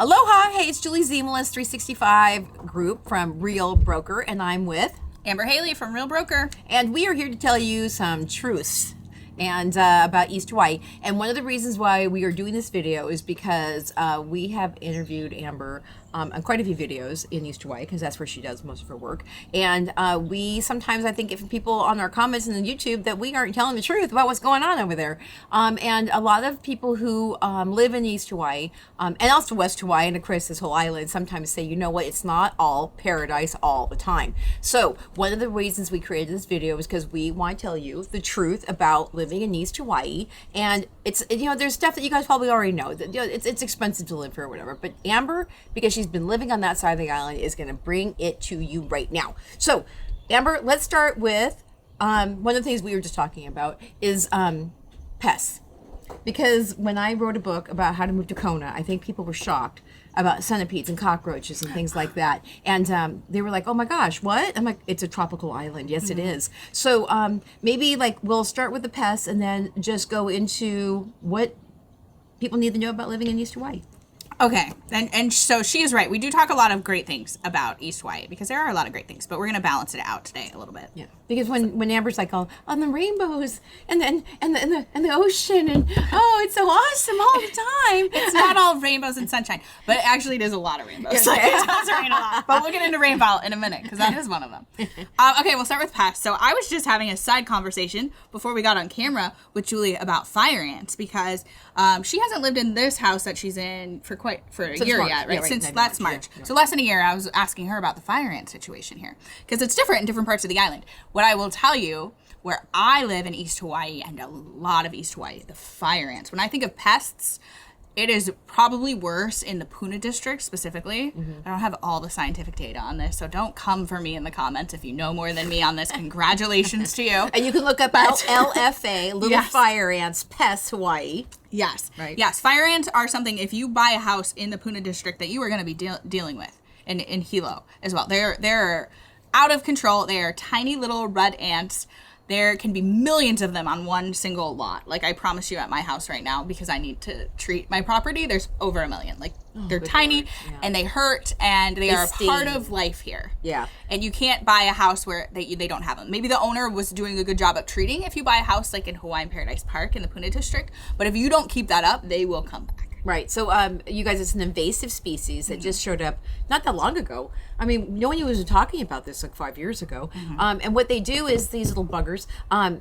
Aloha! Hey, it's Julie Ziemelis, 365 group from Real Broker, and I'm with Amber Haley from Real Broker. And we are here to tell you some truths and about East Hawaii. And one of the reasons why we are doing this video is because we have interviewed Amber on quite a few videos in East Hawaii, because that's where she does most of her work. And we sometimes, I think, if people on our comments in the YouTube that we aren't telling the truth about what's going on over there. And a lot of people who live in East Hawaii and also West Hawaii and of course this whole island sometimes say, you know what, it's not all paradise all the time. So one of the reasons we created this video is because we want to tell you the truth about living in East Hawaii. And it's, you know, there's stuff that you guys probably already know that, you know, it's expensive to live here or whatever. But Amber, because she's been living on that side of the island, is going to bring it to you right now. So Amber, let's start with one of the things we were just talking about is pests. Because when I wrote a book about how to move to Kona, I think people were shocked about centipedes and cockroaches and things like that. And they were like, oh my gosh, what? I'm like, it's a tropical island. Yes, it is. So maybe like we'll start with the pests and then just go into what people need to know about living in East Hawaii. Okay, and so she is right. We do talk a lot of great things about East Hawaii because there are a lot of great things, but we're going to balance it out today a little bit. Yeah, because when Amber's like, oh, on the rainbows and the ocean and oh, it's so awesome all the time. It's not all rainbows and sunshine, but actually it is a lot of rainbows. Yes. Like, it does rain a lot. But we'll get into rainbow in a minute because that is one of them. Okay, we'll start with pests. So I was just having a side conversation before we got on camera with Julie about fire ants because she hasn't lived in this house that she's in for a year yet, right? Since last March. Yeah. So less than a year, I was asking her about the fire ant situation here because it's different in different parts of the island. What I will tell you, where I live in East Hawaii and a lot of East Hawaii, the fire ants. When I think of pests, it is probably worse in the Puna district specifically. I don't have all the scientific data on this, so don't come for me in the comments if you know more than me on this. Congratulations to you. And you can look up LFA, Little Fire Ants, Pests, Hawaii. Yes. Right. Yes. Fire ants are something, if you buy a house in the Puna district, that you are going to be dealing with in Hilo as well. They're out of control. They are tiny little red ants. There can be millions of them on one single lot. Like I promise you at my house right now, because I need to treat my property, there's over 1 million. Like they're tiny and they hurt and they are a part of life here. Yeah. And you can't buy a house where they don't have them. Maybe the owner was doing a good job of treating if you buy a house like in Hawaiian Paradise Park in the Puna district. But if you don't keep that up, they will come back. Right. So, you guys, it's an invasive species that just showed up not that long ago. I mean, no one was talking about this like 5 years ago. And what they do is these little buggers,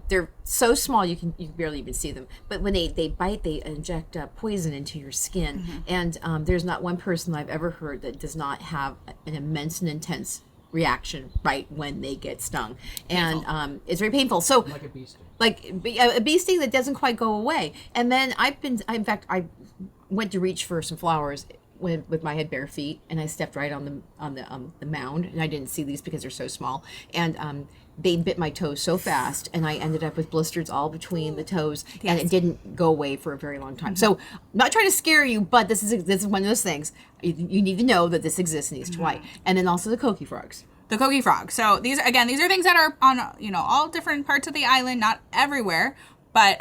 they're so small you can barely even see them. But when they bite, they inject poison into your skin. And there's not one person I've ever heard that does not have an immense and intense reaction right when they get stung. And it's very painful. So like a bee sting. Like a bee sting that doesn't quite go away. And then I went to reach for some flowers with my head bare feet, and I stepped right on the mound, and I didn't see these because they're so small, and they bit my toes so fast, and I ended up with blisters all between the toes, and it didn't go away for a very long time. So I'm not trying to scare you, but this is one of those things you need to know that this exists in East Hawaii. And then also the koki frogs. The koki frog. So these are things that are on all different parts of the island, not everywhere, but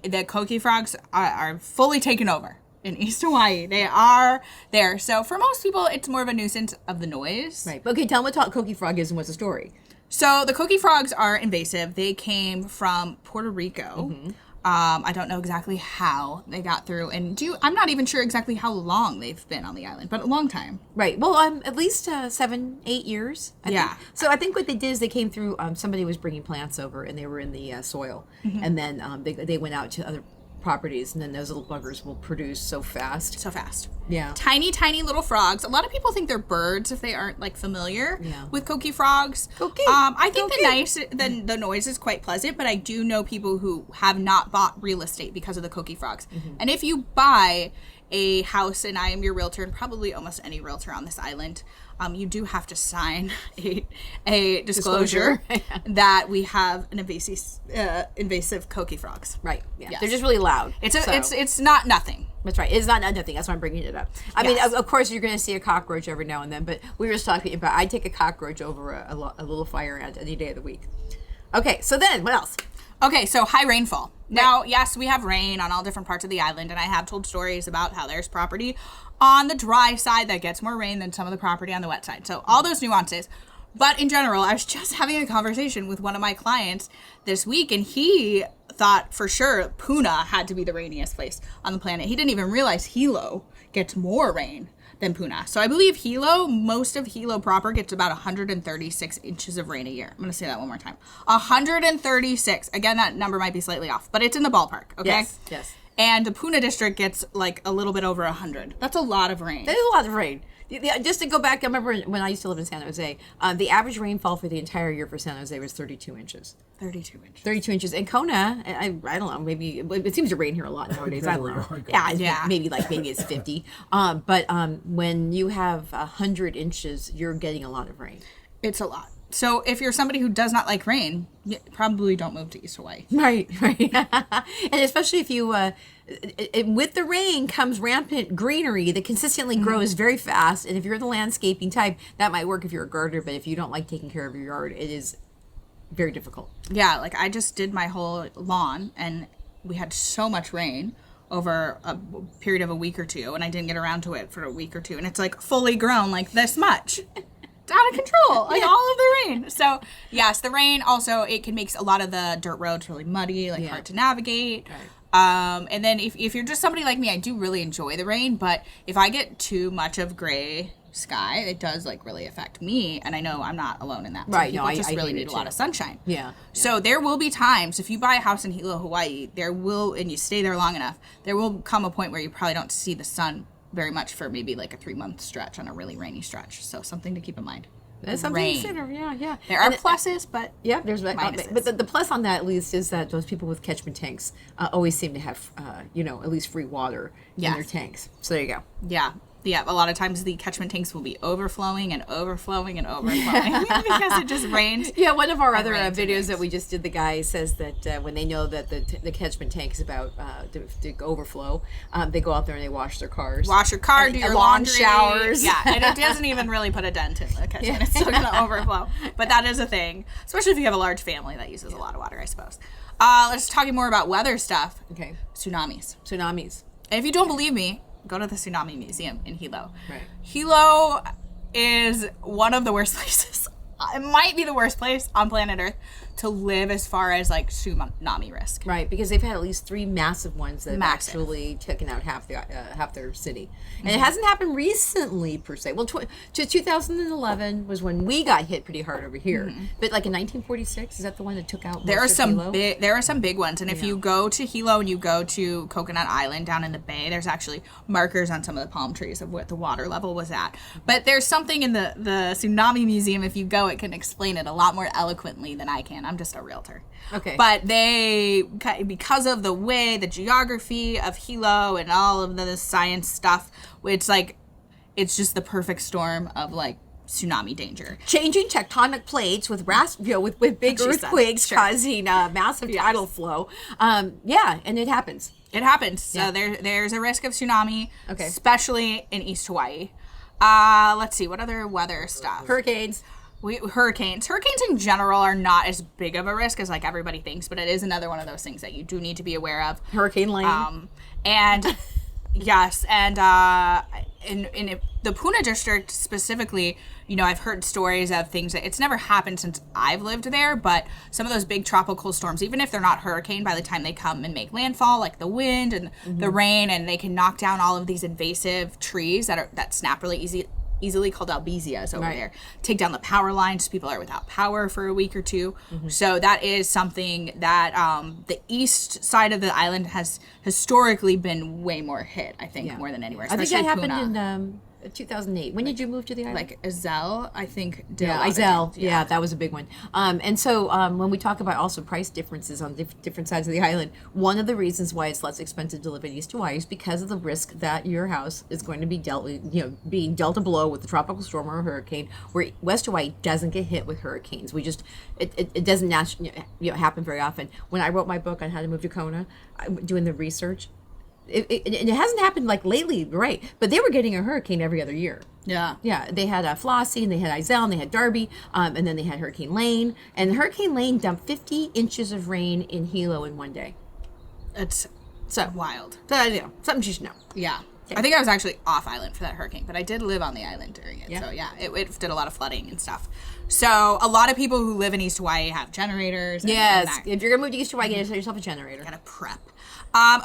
the koki frogs are fully taken over in East Hawaii. They are there. So for most people, it's more of a nuisance of the noise. Right. Okay, tell them what koki frog is and what's the story. So the koki frogs are invasive. They came from Puerto Rico. I don't know exactly how they got through, and I'm not even sure exactly how long they've been on the island, but a long time. Right. Well, at least 7-8 years. I think. So I think what they did is they came through. Somebody was bringing plants over, and they were in the soil, and then they went out to other properties, and then those little buggers will produce so fast. Yeah. Tiny little frogs. A lot of people think they're birds if they aren't like familiar with koki frogs. Koki. I think the noise is quite pleasant, but I do know people who have not bought real estate because of the koki frogs. And if you buy a house, and I am your realtor, and probably almost any realtor on this island, you do have to sign a disclosure that we have an invasive koki frogs. Right. Yeah. Yes. They're just really loud. It's not nothing. That's right. It's not nothing. That's why I'm bringing it up. I mean, of course, you're going to see a cockroach every now and then, but we were just talking about I take a cockroach over a little fire ant any day of the week. Okay. So then, what else? Okay, so high rainfall. Now, yes, we have rain on all different parts of the island, and I have told stories about how there's property on the dry side that gets more rain than some of the property on the wet side. So all those nuances. But in general, I was just having a conversation with one of my clients this week, and he thought for sure Puna had to be the rainiest place on the planet. He didn't even realize Hilo gets more rain than Puna. So I believe most of Hilo proper gets about 136 inches of rain a year. I'm going to say that one more time. 136. Again, that number might be slightly off, but it's in the ballpark, okay? Yes. And the Puna district gets like a little bit over 100. That's a lot of rain. That is a lot of rain. Yeah, just to go back, I remember when I used to live in San Jose, the average rainfall for the entire year for San Jose was 32 inches. 32 inches. 32 inches. In Kona, I don't know, maybe, it seems to rain here a lot nowadays. I don't know. Yeah. Maybe it's 50. But when you have 100 inches, you're getting a lot of rain. It's a lot. So if you're somebody who does not like rain, you probably don't move to East Hawaii. Right. And especially if you, with the rain comes rampant greenery that consistently grows very fast. And if you're the landscaping type, that might work if you're a gardener. But if you don't like taking care of your yard, it is very difficult. Yeah, like I just did my whole lawn, and we had so much rain over a period of a week or two, and I didn't get around to it for a week or two. And it's like fully grown like this much. It's out of control, like all of the rain. So yes, the rain also, it can make a lot of the dirt roads really muddy, like hard to navigate. Right. And then if you're just somebody like me, I do really enjoy the rain, but if I get too much of gray sky, it does like really affect me, and I know I'm not alone in that. So right. No, I really need a lot of sunshine. Yeah. So there will be times, if you buy a house in Hilo, Hawaii, and you stay there long enough, there will come a point where you probably don't see the sun very much for maybe like a 3-month stretch on a really rainy stretch. So something to keep in mind. That's something to consider. Yeah. There are pluses, but there's minuses. But the plus on that at least is that those people with catchment tanks always seem to have at least free water in their tanks. So there you go. Yeah, a lot of times the catchment tanks will be overflowing and overflowing and overflowing because it just rains. Yeah, one of our other videos that we just did, the guy says that when they know that the catchment tank is about to overflow, they go out there and they wash their cars. Wash your car, do your laundry. Showers. Yeah, and it doesn't even really put a dent in the catchment. It's still going to overflow. But that is a thing, especially if you have a large family that uses a lot of water, I suppose. Let's talk more about weather stuff. Okay. Tsunamis. And if you don't believe me, go to the Tsunami Museum in Hilo. Right. Hilo is one of the worst places. It might be the worst place on planet Earth to live as far as like tsunami risk. Right, because they've had at least 3 massive ones that have actually taken out half their city. And it hasn't happened recently per se. Well, 2011 was when we got hit pretty hard over here. But like in 1946, is that the one that took out? There are some big ones, and if you go to Hilo and you go to Coconut Island down in the bay, there's actually markers on some of the palm trees of what the water level was at. But there's something in the Tsunami Museum. If you go, it can explain it a lot more eloquently than I can. I'm just a realtor. Okay. But because of the geography of Hilo and all of the science stuff, it's just the perfect storm of like tsunami danger. Changing tectonic plates with with big earthquakes causing massive tidal flow. And it happens. It happens. So there's a risk of tsunami, especially in East Hawaii. Let's see, what other weather stuff? Hurricanes. Hurricanes in general are not as big of a risk as like everybody thinks, but it is another one of those things that you do need to be aware of. Hurricane Lane. And yes, and in the Puna district specifically, I've heard stories of things that it's never happened since I've lived there, but some of those big tropical storms, even if they're not hurricane, by the time they come and make landfall, like the wind and the rain, and they can knock down all of these invasive trees that snap really easily, called albesias over there, take down the power lines. People are without power for a week or two. So that is something that the east side of the island has historically been way more hit, I think, more than anywhere. I think that happened in 2008. When did you move to the island? Like Ezell, I think. Ezell. Yeah, that was a big one. And so when we talk about also price differences on different sides of the island, one of the reasons why it's less expensive to live in East Hawaii is because of the risk that your house is going to be being dealt a blow with a tropical storm or a hurricane, where West Hawaii doesn't get hit with hurricanes. It doesn't happen very often. When I wrote my book on how to move to Kona, doing the research, it hasn't happened like lately, right? But they were getting a hurricane every other year. Yeah. Yeah, they had Flossie, and they had Izell, and they had Darby, and then they had Hurricane Lane. And Hurricane Lane dumped 50 inches of rain in Hilo in one day. It's So wild. So, you know, something you should know. Yeah. I think I was actually off island for that hurricane, but I did live on the island during it. Yeah. So yeah, it did a lot of flooding and stuff. So a lot of people who live in East Hawaii have generators. Yes, And if you're gonna move to East Hawaii, get yourself a generator. gotta prep.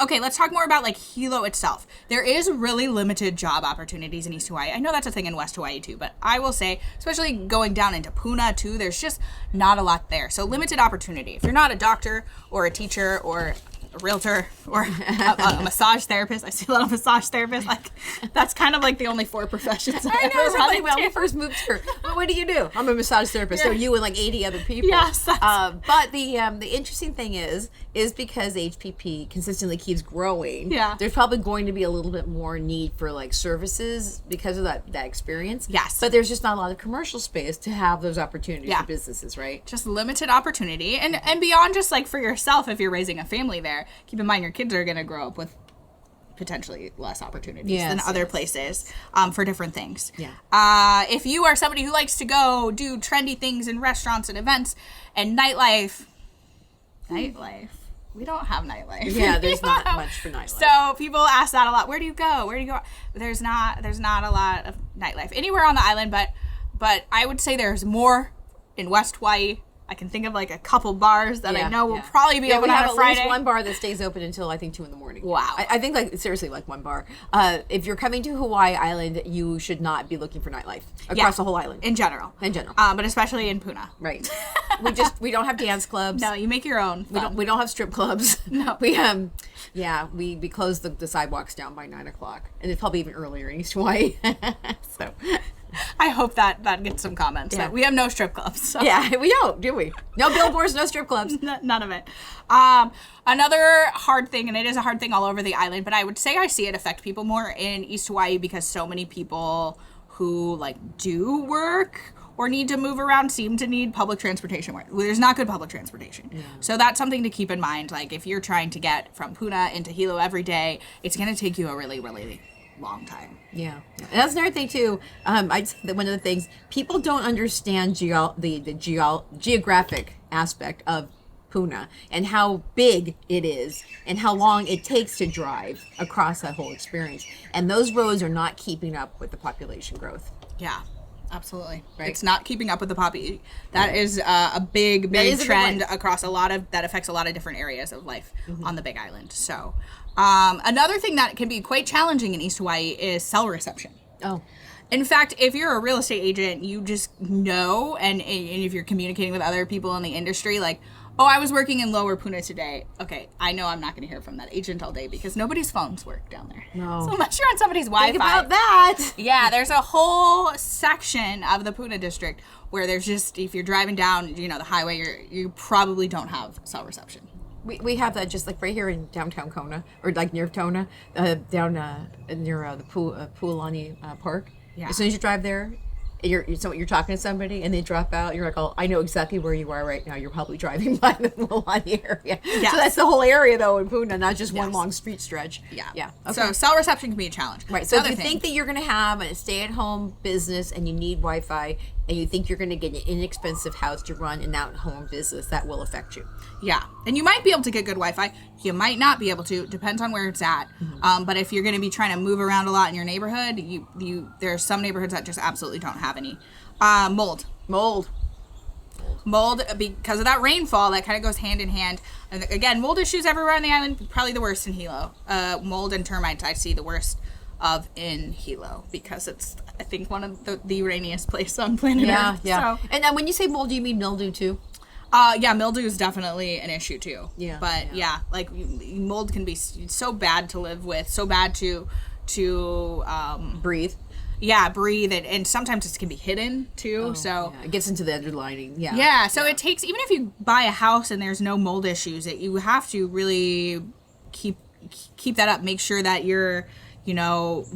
Okay, let's talk more about like Hilo itself. There is really limited job opportunities in East Hawaii. I know that's a thing in West Hawaii too, but I will say, especially going down into Puna too, there's just not a lot there. So limited opportunity. If you're not a doctor or a teacher or a realtor or a massage therapist. I see a lot of massage therapists. Like, that's kind of like the only 4 professions I I know. ever It's run like when we into. first moved here. What do you do? I'm a massage therapist. So you and like 80 other people. Yes, But the interesting thing is because HPP consistently keeps growing. Yeah. There's probably going to be a little bit more need for like services because of that experience. Yes. But there's just not a lot of commercial space to have those opportunities Yeah. for businesses, right? Just limited opportunity, and beyond just like for yourself, if you're raising a family there, keep in mind your kids are going to grow up with potentially less opportunities than other places for different things. Yeah. If you are somebody who likes to go do trendy things in restaurants and events and nightlife, we don't have nightlife. Yeah, there's not much for nightlife. So people ask that a lot. Where do you go? Where do you go? There's not a lot of nightlife anywhere on the island, but I would say there's more in West Hawaii. I can think of like a couple bars that I know will probably be open we on have a Friday. At least one bar that stays open until I think 2 a.m. Wow. I think like seriously like one bar. If you're coming to Hawaii Island, you should not be looking for nightlife across the whole island. In general. But especially in Puna. Right. we don't have dance clubs. No, you make your own. We don't have strip clubs. No. We close the sidewalks down by 9 o'clock, and it's probably even earlier in East Hawaii. So. I hope that gets some comments. Yeah. That we have no strip clubs. So. Yeah, we don't, do we? No billboards, no strip clubs. None of it. Another hard thing, and it is a hard thing all over the island, but I would say I see it affect people more in East Hawaii because so many people who like do work or need to move around seem to need public transportation. There's not good public transportation. Yeah. So that's something to keep in mind. Like if you're trying to get from Puna into Hilo every day, it's going to take you a really, really long time. Yeah. And that's another thing too. I'd say that one of the things people don't understand the geographic aspect of Puna and how big it is and how long it takes to drive across that whole experience. And those roads are not keeping up with the population growth. Yeah. Absolutely. Right. It's not keeping up with the population. That is a big trend across that affects a lot of different areas of life on the Big Island. So another thing that can be quite challenging in East Hawaii is cell reception. Oh. In fact, if you're a real estate agent, you just know, and if you're communicating with other people in the industry, like, oh, I was working in Lower Puna today. Okay, I know I'm not going to hear from that agent all day because nobody's phones work down there. No. So unless you're on somebody's Wi-Fi. Think about that. Yeah, there's a whole section of the Puna district where there's just, if you're driving down, the highway, you probably don't have cell reception. We have that just like right here in downtown Kona, or like near Kona, down near the Pualani Park. Yeah. As soon as you drive there, you're talking to somebody and they drop out. You're like, oh, I know exactly where you are right now. You're probably driving by the Pualani area. Yes. So that's the whole area though in Puna, not just one long street stretch. Yeah. Yeah. Okay. So cell reception can be a challenge. Right. So if you think that you're going to have a stay-at-home business and you need Wi-Fi and you think you're going to get an inexpensive house to run an out-home business, that will affect you. Yeah. And you might be able to get good Wi-Fi. You might not be able to. Depends on where it's at. Mm-hmm. But if you're going to be trying to move around a lot in your neighborhood, there's some neighborhoods that just absolutely don't have any. Mold, because of that rainfall, that kind of goes hand in hand. And again, mold issues everywhere on the island, probably the worst in Hilo. Mold and termites I see the worst of in Hilo because it's, I think, one of the rainiest place on planet Earth. Yeah. So, And then when you say mold, do you mean mildew too? yeah, mildew is definitely an issue too. Yeah. But yeah, like mold can be so bad to live with, so bad to Breathe. Yeah, breathe, and sometimes it can be hidden too. So it gets into the underlining. Yeah. Yeah. So it takes, even if you buy a house and there's no mold issues, you have to really keep that up. Make sure that you're,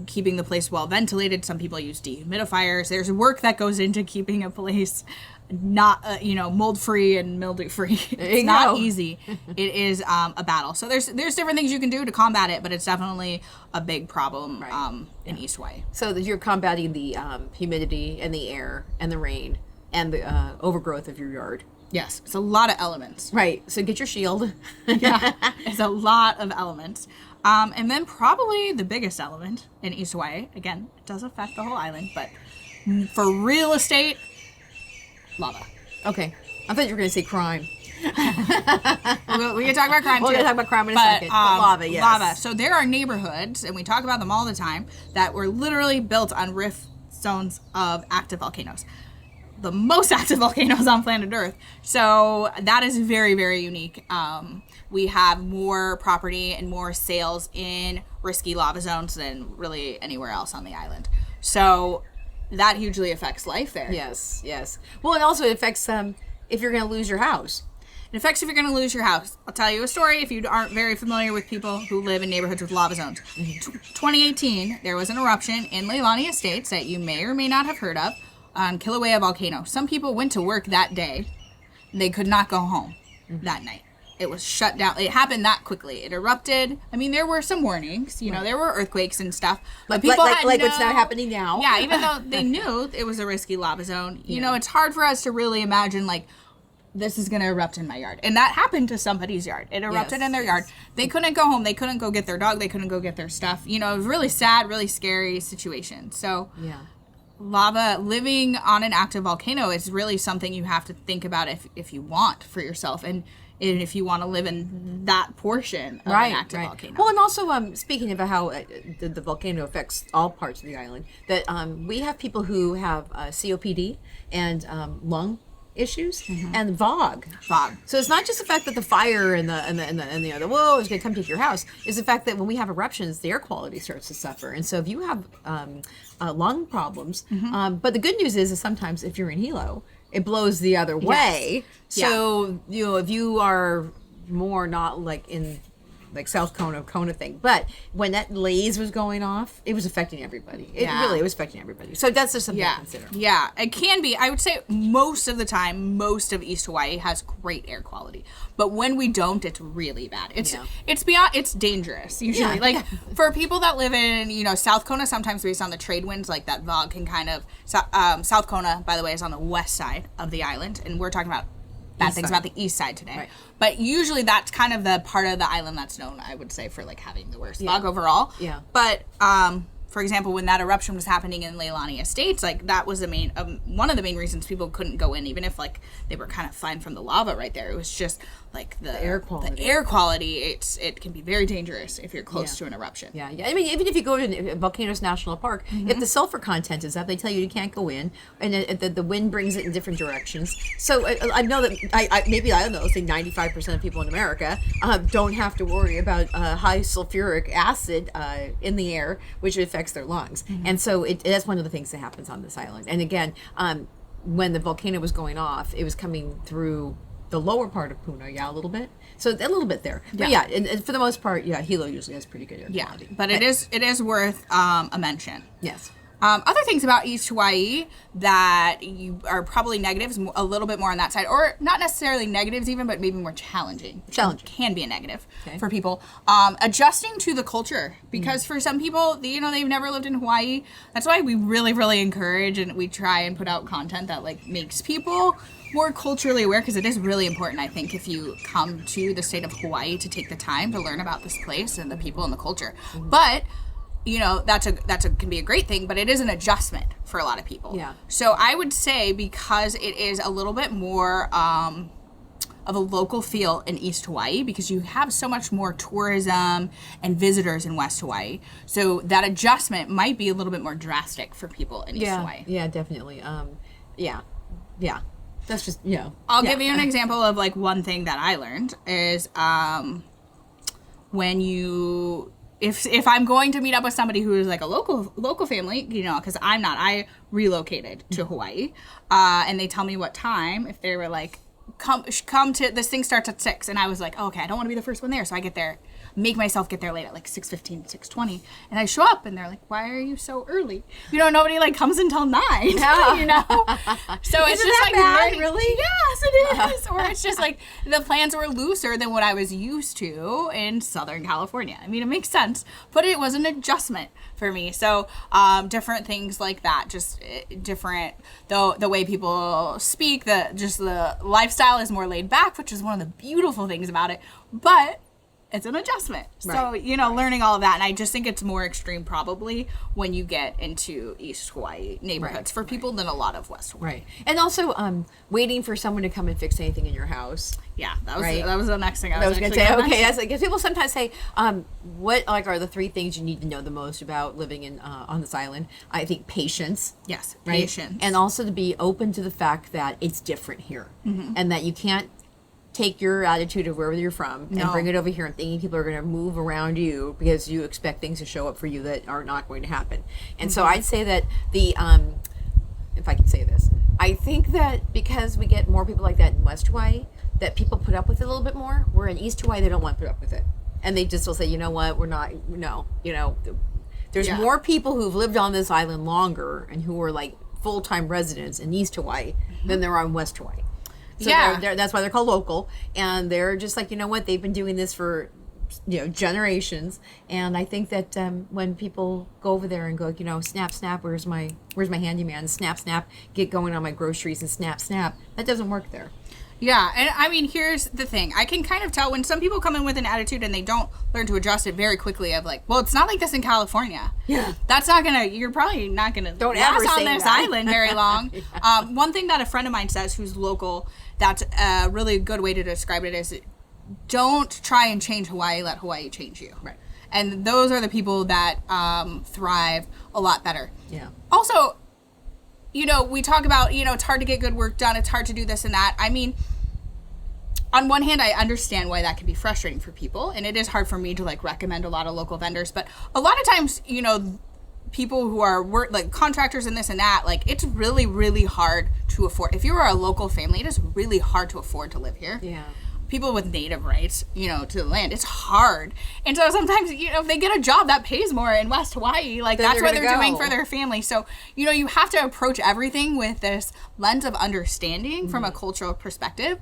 keeping the place well ventilated. Some people use dehumidifiers. There's work that goes into keeping a place not mold free and mildew free. It's not easy. It is a battle. So there's different things you can do to combat it, but it's definitely a big problem in East Hawaii. So that you're combating the humidity and the air and the rain and the overgrowth of your yard. Yes, it's a lot of elements. Right. So get your shield. Yeah, it's a lot of elements. And then probably the biggest element in East Hawaii, again, it does affect the whole island, but for real estate, lava. Okay. I thought you were going to say crime. We can talk about crime too. We're going to talk about crime in a second. But lava, yes. Lava. So there are neighborhoods, and we talk about them all the time, that were literally built on rift zones of active volcanoes. The most active volcanoes on planet Earth. So that is very, very unique. We have more property and more sales in risky lava zones than really anywhere else on the island. So that hugely affects life there. Yes, yes. Well, and also it affects if you're going to lose your house. It affects if you're going to lose your house. I'll tell you a story if you aren't very familiar with people who live in neighborhoods with lava zones. 2018, there was an eruption in Leilani Estates that you may or may not have heard of on Kilauea volcano. Some people went to work that day. They could not go home that night. It was shut down. It happened that quickly. It erupted. I mean, there were some warnings. There were earthquakes and stuff. But people like what's not happening now. Yeah, even though they knew it was a risky lava zone. It's hard for us to really imagine, like, this is going to erupt in my yard. And that happened to somebody's yard. It erupted in their yard. They couldn't go home. They couldn't go get their dog. They couldn't go get their stuff. It was really sad, really scary situation. So lava, living on an active volcano is really something you have to think about if you want for yourself. And if you want to live in that portion of an active volcano. Well, and also, speaking about how the volcano affects all parts of the island, that we have people who have COPD and lung issues and fog. So it's not just the fact that the fire and the whoa is going to come take your house. It's the fact that when we have eruptions, the air quality starts to suffer. And so if you have lung problems, but the good news is sometimes if you're in Hilo, it blows the other way. So, if you are more not like in like South Kona thing. But when that laze was going off, it was affecting everybody. It was affecting everybody. So that's just something to consider. Yeah, it can be. I would say most of the time, most of East Hawaii has great air quality. But when we don't, it's really bad. It's dangerous usually. Like for people that live in, South Kona, sometimes based on the trade winds, like that fog can kind of, South Kona, by the way, is on the west side of the island. And we're talking about bad things about the east side today. Right. But usually that's kind of the part of the island that's known, I would say, for like having the worst fog overall. Yeah. But for example, when that eruption was happening in Leilani Estates, like that was the main one of the main reasons people couldn't go in, even if like they were kind of fine from the lava right there. It was just like the air quality. The air quality, it can be very dangerous if you're close to an eruption. Yeah. I mean, even if you go to Volcanoes National Park, if the sulfur content is up, they tell you can't go in, and the wind brings it in different directions. So I know that I don't know, say 95% of people in America don't have to worry about high sulfuric acid in the air, which affects their lungs. And so that's one of the things that happens on this island. And again, when the volcano was going off, it was coming through the lower part of Puna, a little bit. So a little bit there. But and for the most part, Hilo usually has pretty good air quality. But it is worth a mention. Yes. Other things about East Hawaii that you are probably negatives, a little bit more on that side, or not necessarily negatives even, but maybe more challenging. Can be a negative for people. Adjusting to the culture, because for some people, they've never lived in Hawaii. That's why we really, really encourage and we try and put out content that like makes people more culturally aware, because it is really important, I think, if you come to the state of Hawaii to take the time to learn about this place and the people and the culture. But that's can be a great thing, but it is an adjustment for a lot of people. Yeah. So I would say because it is a little bit more of a local feel in East Hawaii, because you have so much more tourism and visitors in West Hawaii. So that adjustment might be a little bit more drastic for people in East Hawaii. Yeah, definitely. Yeah. That's just, I'll give you an example of like one thing that I learned is when you... If I'm going to meet up with somebody who is like a local family, because I relocated to Hawaii, and they tell me what time, if they were like, come to, this thing starts at 6, and I was like, oh, okay, I don't want to be the first one there, so I get there make myself get there late at like 6:15, 6:20, and I show up and they're like, why are you so early? You know, nobody like comes until 9. Yeah. You know, so it's just like bad, learning. really? Yes, it is. Or it's just like the plans were looser than what I was used to in Southern California. I mean, it makes sense, but it was an adjustment for me. So different things like that, just different. Though the way people speak, the lifestyle is more laid back, which is one of the beautiful things about it. But it's an adjustment. Right. So, you know, learning all of that. And I just think it's more extreme probably when you get into East Hawaii neighborhoods for people than a lot of West Hawaii. Right. And also waiting for someone to come and fix anything in your house. Yeah, that was Right. that was the next thing I was going to say. Okay, that's, because people sometimes say, what like are the 3 things you need to know the most about living in on this island? I think patience. Yes, Right? patience. And also to be open to the fact that it's different here, and that you can't take your attitude of wherever you're from and No. bring it over here and thinking people are going to move around you because you expect things to show up for you that are not going to happen. And so I'd say that the if I can say this, I think that because we get more people like that in West Hawaii, that people put up with it a little bit more. Where in East Hawaii, they don't want to put up with it, and they just will say, you know what, we're not. No, you know, there's Yeah. more people who've lived on this island longer and who are like full-time residents in East Hawaii than there are in West Hawaii. So Yeah. that's why they're called local, and they're just like, you know what, they've been doing this for, you know, generations. And I think that when people go over there and go, you know, snap, snap, where's my handyman? Snap, snap, get going on my groceries, and snap, snap. That doesn't work there. Yeah, and I mean, here's the thing. I can kind of tell when some people come in with an attitude and they don't learn to adjust it very quickly of like, well, it's not like this in California. Yeah. That's not going to, you're probably not going to Don't last ever on say this that. island very long. One thing that a friend of mine says who's local, that's a really good way to describe it is don't try and change Hawaii, let Hawaii change you. Right. And those are the people that thrive a lot better. Yeah. Also, you know, we talk about, you know, it's hard to get good work done. It's hard to do this and that. I mean, on one hand, I understand why that can be frustrating for people. And it is hard for me to like recommend a lot of local vendors. But a lot of times, you know, people who are like contractors and this and that, like it's really, really hard to afford. If you are a local family, it is really hard to afford to live here. Yeah. People with native rights, you know, to the land, it's hard. And so sometimes, you know, if they get a job that pays more in West Hawaii, like Then that's they're what they're gonna doing go. for their family. So, you know, you have to approach everything with this lens of understanding from a cultural perspective,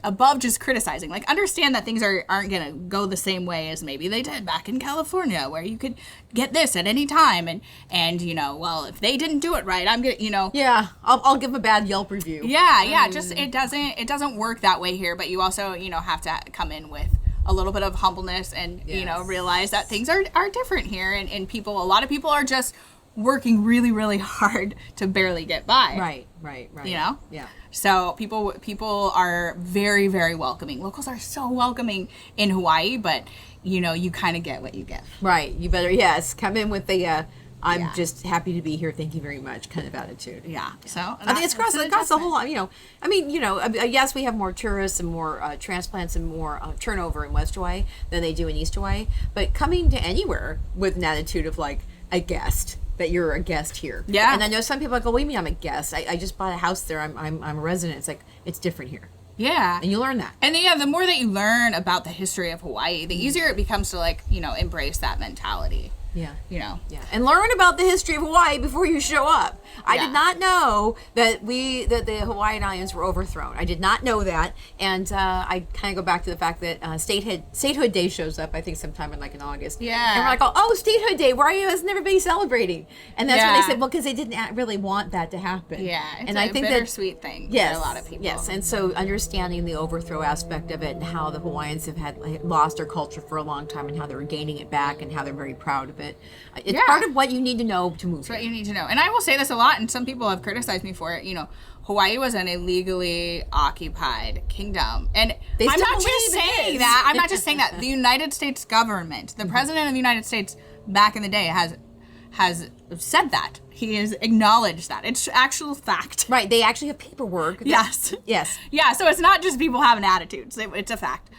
above just criticizing. Like understand that things aren't going to go the same way as maybe they did back in California, where you could get this at any time. And you know, well, if they didn't do it right, I'm going to, you know, Yeah. I'll give a bad Yelp review. yeah, just it doesn't work that way here. But you also, you know, have to come in with a little bit of humbleness and you know, Yes. realize that things are different here, and a lot of people are just working really, really hard to barely get by. Right. You know? Yeah. So people are very, very welcoming. Locals are so welcoming in Hawaii, but you know, you kind of get what you get. Right. You better, yes, come in with the I'm Yeah. just happy to be here, thank you very much kind of attitude. Yeah. So I think it's across the whole lot, you know. I mean, you know, yes, we have more tourists and more transplants and more turnover in West Hawaii than they do in East Hawaii. But coming to anywhere with an attitude of like a guest, that you're a guest here. Yeah. And I know some people are like, oh, what do you mean I'm a guest? I just bought a house there. I'm a resident. It's like, it's different here. Yeah. And you learn that. And yeah, the more that you learn about the history of Hawaii, the easier it becomes to like, you know, embrace that mentality. Yeah. You know. Yeah, and learn about the history of Hawaii before you show up. I Yeah. did not know that the Hawaiian Islands were overthrown. I did not know that, and I kind of go back to the fact that Statehood Day shows up. I think sometime in August. Yeah. and we're like, oh, Statehood Day. Why isn't everybody celebrating? And that's when Yeah. they said, well, because they didn't really want that to happen. Yeah. It's and a I think bittersweet thing Yes, for a lot of people. yes, and so understanding the overthrow aspect of it and how the Hawaiians have lost their culture for a long time and how they're gaining it back and how they're very proud of it. It's Yeah. part of what you need to know to move That's what here. you need to know. And I will say this a lot, and some people have criticized me for it. You know, Hawaii was an illegally occupied kingdom. And They I'm still not just believe it saying is. that. I'm not just saying that. The United States government, the president of the United States back in the day has said that. He has acknowledged that. It's actual fact. Right, they actually have paperwork. Yes. Yes. Yeah, so it's not just people having attitudes. It's a fact.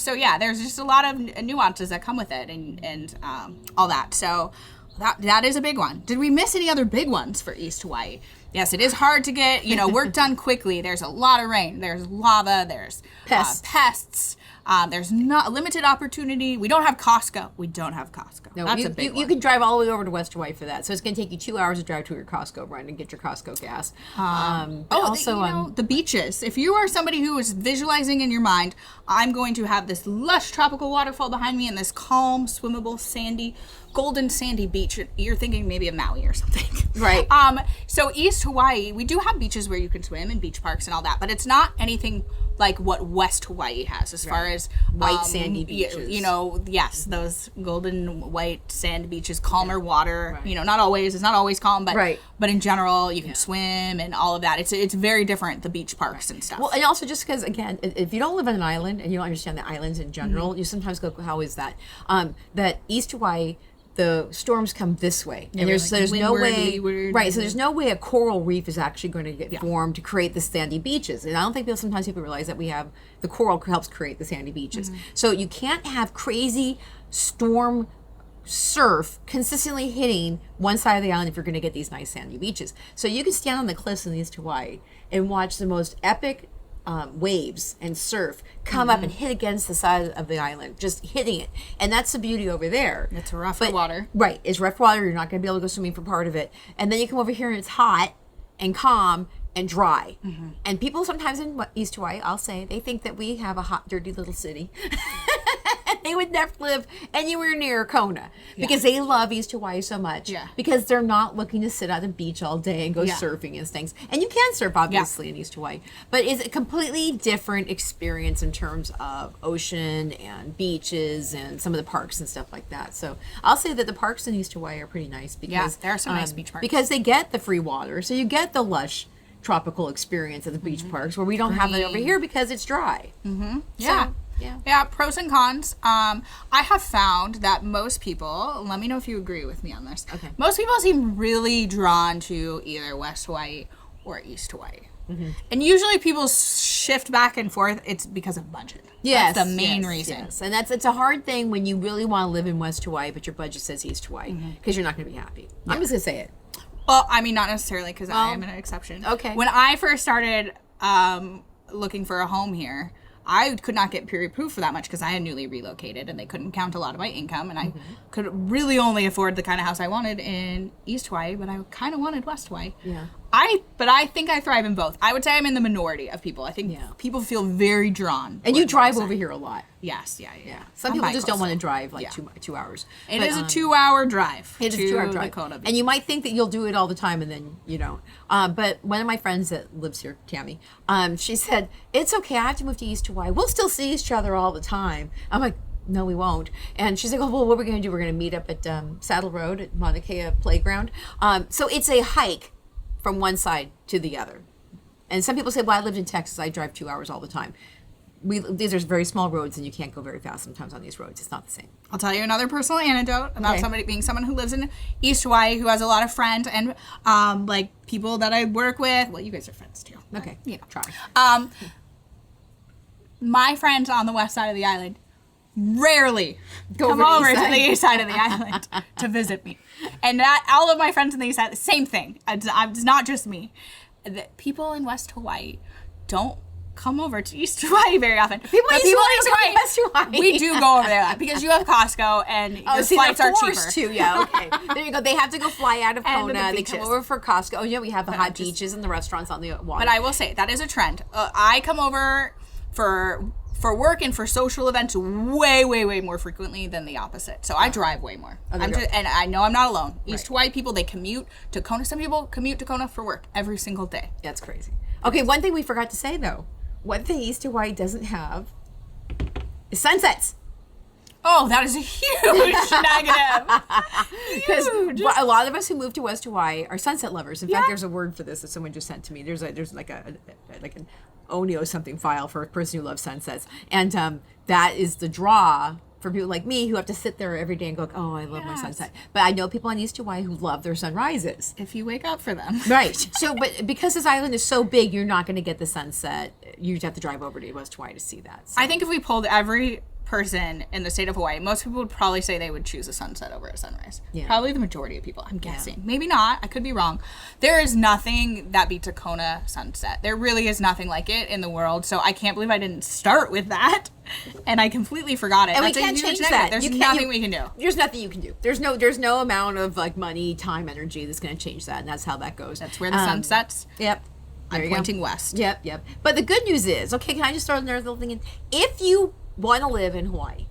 So yeah, there's just a lot of nuances that come with it and all that. So that is a big one. Did we miss any other big ones for East Hawaii? Yes, it is hard to get, you know, work done quickly. There's a lot of rain. There's lava. There's Pests. pests. There's not a limited opportunity. We don't have Costco. No, That's you, a big you one. can drive all the way over to West Hawaii for that. So it's going to take you 2 hours to drive to your Costco run and get your Costco gas. But also, the beaches. If you are somebody who is visualizing in your mind, I'm going to have this lush tropical waterfall behind me and this calm, swimmable, sandy, golden sandy beach. You're thinking maybe of Maui or something. Right. So East Hawaii, we do have beaches where you can swim and beach parks and all that, but it's not anything like what West Hawaii has as far as White sandy beaches. Yes, those golden white sand beaches, calmer water. Right. Not always. It's not always calm, but but in general, you can swim and all of that. It's very different, the beach parks and stuff. Well, and also just because, again, if you don't live on an island and you don't understand the islands in general, you sometimes go, how is that? That East Hawaii, the storms come this way, and there's no way, leeward, so there's no way a coral reef is actually going to get formed to create the sandy beaches. And I don't think sometimes people realize that the coral helps create the sandy beaches. So you can't have crazy storm surf consistently hitting one side of the island if you're going to get these nice sandy beaches. So you can stand on the cliffs in East Hawaii and watch the most epic waves and surf come up and hit against the side of the island, just hitting it. And that's the beauty over there. It's rough water. Right. It's rough water. You're not going to be able to go swimming for part of it. And then you come over here and it's hot and calm and dry. And people sometimes in East Hawaii, I'll say, they think that we have a hot, dirty little city. They would never live anywhere near Kona because they love East Hawaii so much. Because they're not looking to sit on the beach all day and go surfing and things. And you can surf, obviously, in East Hawaii. But it's a completely different experience in terms of ocean and beaches and some of the parks and stuff like that. So I'll say that the parks in East Hawaii are pretty nice because there are some nice beach parks. Because they get the free water. So you get the lush tropical experience at the beach parks where we don't have it over here because it's dry. Yeah, pros and cons. I have found that most people, let me know if you agree with me on this. Okay. Most people seem really drawn to either West Hawaii or East Hawaii. And usually people shift back and forth. It's because of budget. Yes, that's the main reason. Yes. And it's a hard thing when you really want to live in West Hawaii, but your budget says East Hawaii because you're not going to be happy. I'm just going to say it. Well, I mean, not necessarily because I am an exception. Okay. When I first started looking for a home here, I could not get pre-approved for that much because I had newly relocated and they couldn't count a lot of my income, and I could really only afford the kind of house I wanted in East Hawaii, but I kind of wanted West Hawaii. Yeah. But I think I thrive in both. I would say I'm in the minority of people. I think people feel very drawn. And you drive over here a lot. Yes, yeah. Some people just don't want to drive like 2 hours. It is a 2-hour drive. It is a 2-hour drive. And you might think that you'll do it all the time, and then you don't. But one of my friends that lives here, Tammy, she said, it's okay, I have to move to East Hawaii. We'll still see each other all the time. I'm like, no, we won't. And she's like, oh, well, what are we going to do? We're going to meet up at Saddle Road at Mauna Kea Playground. So it's a hike from one side to the other. And some people say, well, I lived in Texas, I drive 2 hours all the time. These are very small roads and you can't go very fast sometimes on these roads. It's not the same. I'll tell you another personal anecdote about someone who lives in East Hawaii, who has a lot of friends and like people that I work with. Well, you guys are friends too. Okay. Try. My friends on the west side of the island rarely come over to the east side of the island to visit me. And all of my friends on the east side, same thing. It's not just me. The people in West Hawaii don't come over to East Hawaii very often. People in East Hawaii, we do go over there because you have Costco and your flights are cheaper. Too. Yeah, okay. There you go. They have to go fly out of Puna. They come over for Costco. Oh yeah, we have the hot beaches and the restaurants on the water. But I will say that is a trend. I come over for work and for social events way more frequently than the opposite. So I drive way more. And I know I'm not alone. East Hawaii people, they commute to Kona. Some people commute to Kona for work every single day. That's crazy. Okay, one thing we forgot to say though. One thing East Hawaii doesn't have is sunsets. Oh, that is a huge negative. Because a lot of us who move to West Hawaii are sunset lovers. In fact, there's a word for this that someone just sent to me. There's like an Onio something file for a person who loves sunsets, and that is the draw for people like me who have to sit there every day and go, oh, I love my sunset. But I know people on East Hawaii who love their sunrises. If you wake up for them. Right. So, but because this island is so big, you're not going to get the sunset. You have to drive over to West Hawaii to see that. So. I think if we pulled every person in the state of Hawaii, most people would probably say they would choose a sunset over a sunrise. Yeah. Probably the majority of people, I'm guessing. Maybe not. I could be wrong. There is nothing that beats a Kona sunset. There really is nothing like it in the world. So I can't believe I didn't start with that. And I completely forgot it. And That's we can't a huge change negative. that. There's You nothing we can do. There's nothing you can do. There's no amount of like money, time, energy that's going to change that, and that's how that goes. That's where the sun sets. Yep. I'm pointing west. Yep. But the good news is, okay, can I just throw another little thing in? If you want to live in Hawaii,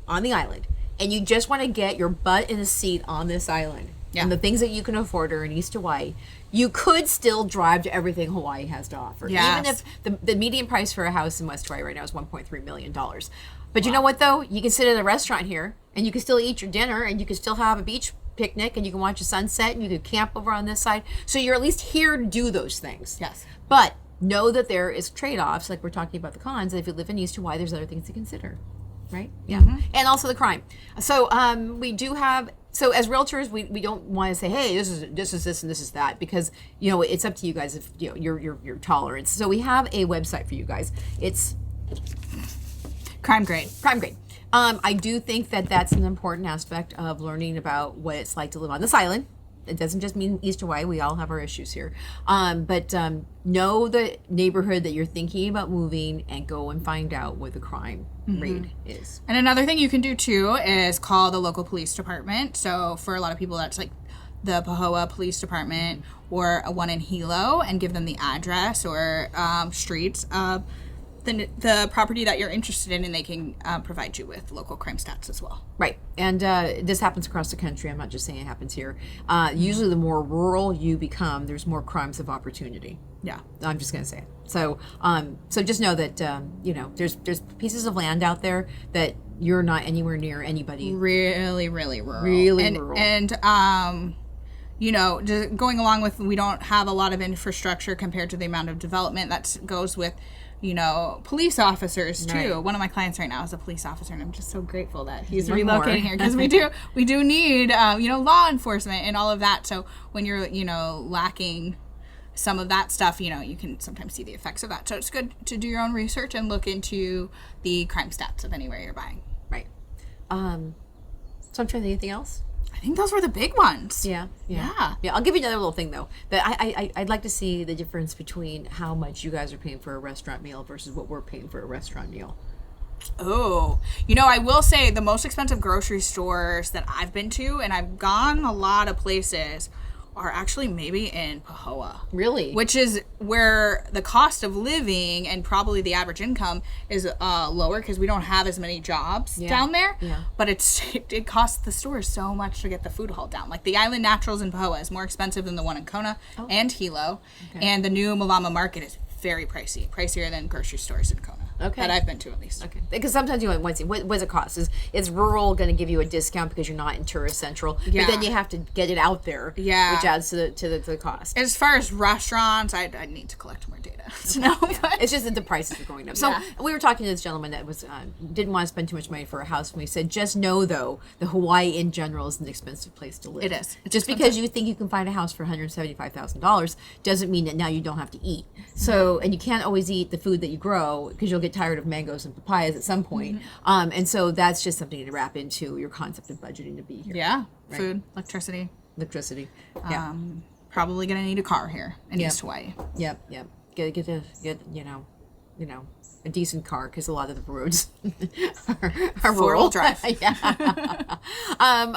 on the island, and you just want to get your butt in a seat on this island, and the things that you can afford are in East Hawaii, you could still drive to everything Hawaii has to offer. Yes. Even if the median price for a house in West Hawaii right now is $1.3 million. But you know what, though? You can sit at a restaurant here, and you can still eat your dinner, and you can still have a beach picnic, and you can watch a sunset, and you can camp over on this side. So you're at least here to do those things. Yes. But know that there is trade-offs, like we're talking about the cons, and if you live in East Hawaii, there's other things to consider. Right? Yeah. And also the crime. So we do have, so as realtors, we don't want to say, hey, this is this and this is that, because you know it's up to you guys if you know your tolerance. So we have a website for you guys. It's Crime Grade. Crime Grade. I do think that that's an important aspect of learning about what it's like to live on this island. It doesn't just mean East Hawaii. We all have our issues here. But know the neighborhood that you're thinking about moving and go and find out what the crime rate is. And another thing you can do too is call the local police department. So for a lot of people, that's like the Pahoa Police Department or a one in Hilo, and give them the address or streets of the property that you're interested in, and they can provide you with local crime stats as well. Right. And this happens across the country. I'm not just saying it happens here. Usually the more rural you become, there's more crimes of opportunity. Yeah. I'm just going to say it. So so just know that, you know, there's pieces of land out there that you're not anywhere near anybody. Really, really rural. Really rural. And you know, just going along with, we don't have a lot of infrastructure compared to the amount of development that goes with, you know, police officers too. Right. One of my clients right now is a police officer, and I'm just so grateful that he's One relocating more. here, because we do need you know, law enforcement and all of that. So when you're, you know, lacking some of that stuff, you know, you can sometimes see the effects of that. So it's good to do your own research and look into the crime stats of anywhere you're buying. Right. So I'm trying to think, anything else? I think those were the big ones. Yeah. Yeah. I'll give you another little thing though. That I'd like to see the difference between how much you guys are paying for a restaurant meal versus what we're paying for a restaurant meal. Oh, you know, I will say the most expensive grocery stores that I've been to, and I've gone a lot of places, are actually maybe in Pahoa. Really? Which is where the cost of living and probably the average income is lower, because we don't have as many jobs down there. Yeah. But it costs the stores so much to get the food hauled down. Like the Island Naturals in Pahoa is more expensive than the one in Kona and Hilo. Okay. And the new Malama Market is very pricey. Pricier than grocery stores in Kona. Okay. That I've been to, at least. Okay. Because sometimes you want to what does it cost? Is rural going to give you a discount because you're not in tourist central? Yeah. But then you have to get it out there. Yeah. Which adds to the cost. As far as restaurants, I need to collect more data to know. But It's just that the prices are going up. So we were talking to this gentleman that was didn't want to spend too much money for a house, and we said, just know though, the Hawaii in general is an expensive place to live. It is. It's just because you think you can find a house for $175,000 doesn't mean that now you don't have to eat. So and you can't always eat the food that you grow, because you'll get tired of mangoes and papayas at some point. And so that's just something to wrap into your concept of budgeting to be here. yeah, food, electricity. Yeah. Probably gonna need a car here in East Hawaii. Yep. Get you know a decent car, because a lot of the roads are Four-wheel rural. drive. Yeah.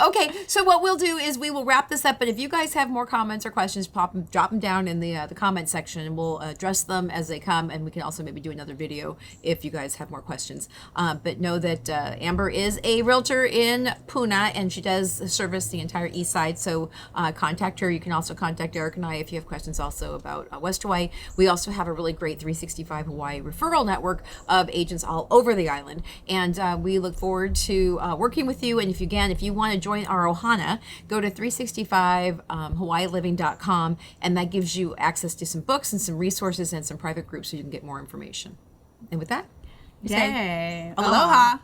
Okay, so what we'll do is we will wrap this up. But if you guys have more comments or questions, drop them down in the comment section, and we'll address them as they come. And we can also maybe do another video if you guys have more questions. But know that Amber is a realtor in Puna, and she does service the entire east side. So contact her. You can also contact Eric and I if you have questions also about West Hawaii. We also have a really great 365 Hawaii referral network of agents all over the island, and we look forward to working with you. And if you want to join our ohana, go to 365hawaiiliving.com, and that gives you access to some books and some resources and some private groups, so you can get more information. And with that, Yay. Aloha. Aloha.